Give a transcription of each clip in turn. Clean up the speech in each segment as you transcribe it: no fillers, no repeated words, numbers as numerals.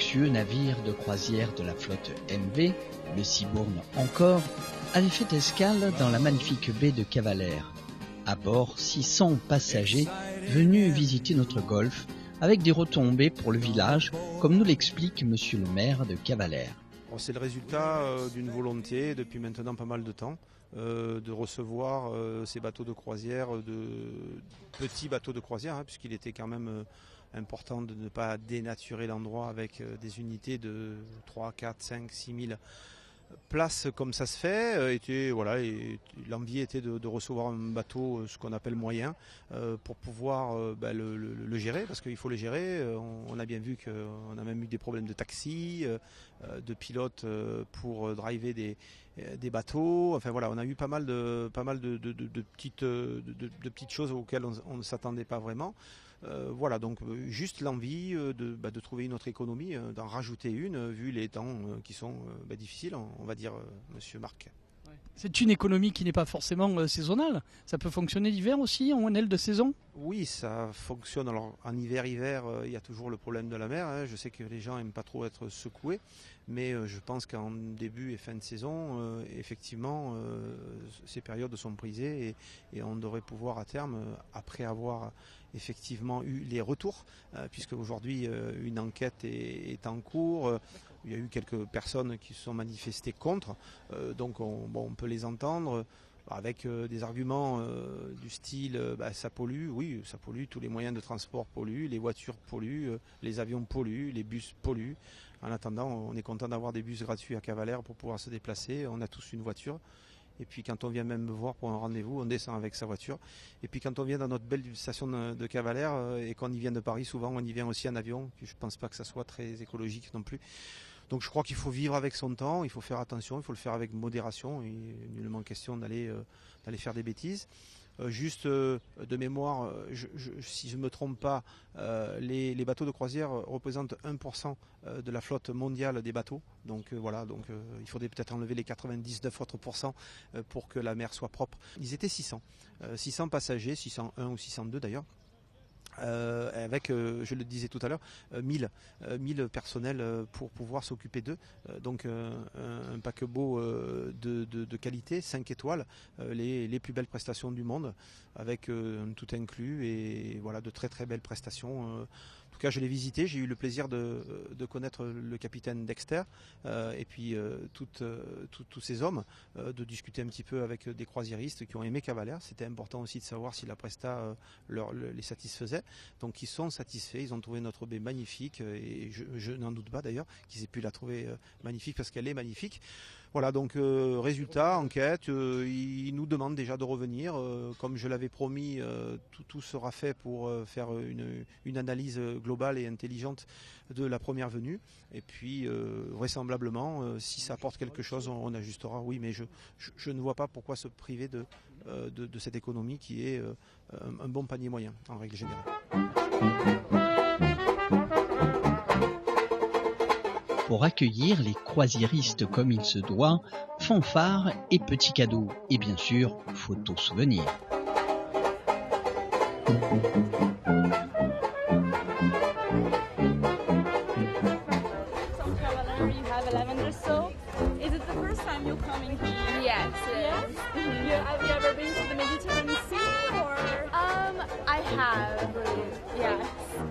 luxueux navire de croisière de la flotte MV, le Cibourne encore, avait fait escale dans la magnifique baie de Cavalère. À bord, 600 passagers venus visiter notre golfe, avec des retombées pour le village, comme nous l'explique monsieur le maire de Cavalère. C'est le résultat d'une volonté depuis maintenant pas mal de temps de recevoir ces bateaux de croisière, de petits bateaux de croisière, puisqu'il était quand même important de ne pas dénaturer l'endroit avec des unités de 3, 4, 5, 6 000 places comme ça se fait. L'envie était de recevoir un bateau, ce qu'on appelle moyen, pour pouvoir le gérer, parce qu'il faut le gérer. On a bien vu qu'on a même eu des problèmes de taxi, de pilotes pour driver des bateaux. Enfin voilà, on a eu pas mal de petites choses auxquelles on ne s'attendait pas vraiment. Voilà, donc juste l'envie de trouver une autre économie, d'en rajouter une, vu les temps qui sont difficiles, on va dire, monsieur Marc. C'est une économie qui n'est pas forcément saisonnale. Ça peut fonctionner l'hiver aussi, en aile de saison? Oui, ça fonctionne. Alors en hiver, il y a toujours le problème de la mer. Je sais que les gens n'aiment pas trop être secoués, mais je pense qu'en début et fin de saison, effectivement, ces périodes sont prisées et on devrait pouvoir à terme, après avoir effectivement eu les retours, puisque aujourd'hui une enquête est en cours. Il y a eu quelques personnes qui se sont manifestées contre, donc on peut les entendre avec des arguments du style ça pollue, oui ça pollue, tous les moyens de transport polluent, les voitures polluent, les avions polluent, les bus polluent. En attendant, on est content d'avoir des bus gratuits à Cavalère pour pouvoir se déplacer, on a tous une voiture. Et puis quand on vient même me voir pour un rendez-vous, on descend avec sa voiture. Et puis quand on vient dans notre belle station de Cavalère et qu'on y vient de Paris, souvent on y vient aussi en avion. Je ne pense pas que ça soit très écologique non plus. Donc je crois qu'il faut vivre avec son temps, il faut faire attention, il faut le faire avec modération. Il n'est nullement question d'aller faire des bêtises. Juste de mémoire, si je ne me trompe pas, les bateaux de croisière représentent 1% de la flotte mondiale des bateaux. Donc il faudrait peut-être enlever les 99 autres pourcents pour que la mer soit propre. Ils étaient 600 passagers, 601 ou 602 d'ailleurs. Avec, je le disais tout à l'heure, 1000 personnels pour pouvoir s'occuper d'eux. Donc un paquebot de qualité, 5 étoiles, les plus belles prestations du monde, avec tout inclus et voilà, de très très belles prestations. En tout cas, je l'ai visité, j'ai eu le plaisir de connaître le capitaine Dexter et puis tous ces hommes, de discuter un petit peu avec des croisiéristes qui ont aimé Cavalère. C'était important aussi de savoir si la presta les satisfaisait. Donc ils sont satisfaits, ils ont trouvé notre baie magnifique et je n'en doute pas d'ailleurs qu'ils aient pu la trouver magnifique parce qu'elle est magnifique. Voilà, donc résultat, enquête, ils nous demandent déjà de revenir. Comme je l'avais promis, tout sera fait pour faire une analyse globale et intelligente de la première venue. Et puis, vraisemblablement, si ça apporte quelque chose, on ajustera. Oui, mais je ne vois pas pourquoi se priver de cette économie qui est un bon panier moyen, en règle générale. Pour accueillir les croisiéristes comme il se doit, fanfares et petits cadeaux. Et bien sûr, photos souvenirs.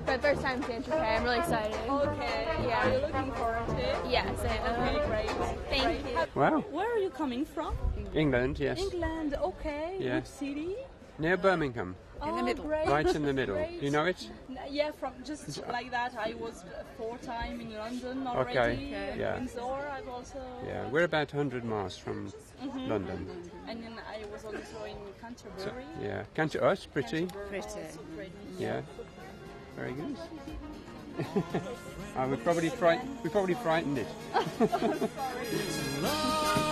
My first time to Saint-Tropez. I'm really excited. Okay. Yeah. Are you looking forward to it? Yes, I am. Okay, great. Thank you. Wow. Where are you coming from? England, yes. England, okay. Yeah. Which city? Near Birmingham. In the middle. Great. Right in the middle. Great. Do you know it? Yeah, from just like that. I was 4 times in London already. Okay. And Yeah. Windsor, I've also. Yeah, we're about 100 miles from London. And then I was also in Canterbury. Yeah, oh, it's pretty. Canterbury, also pretty. Yeah, very good. We probably frightened it. Sorry.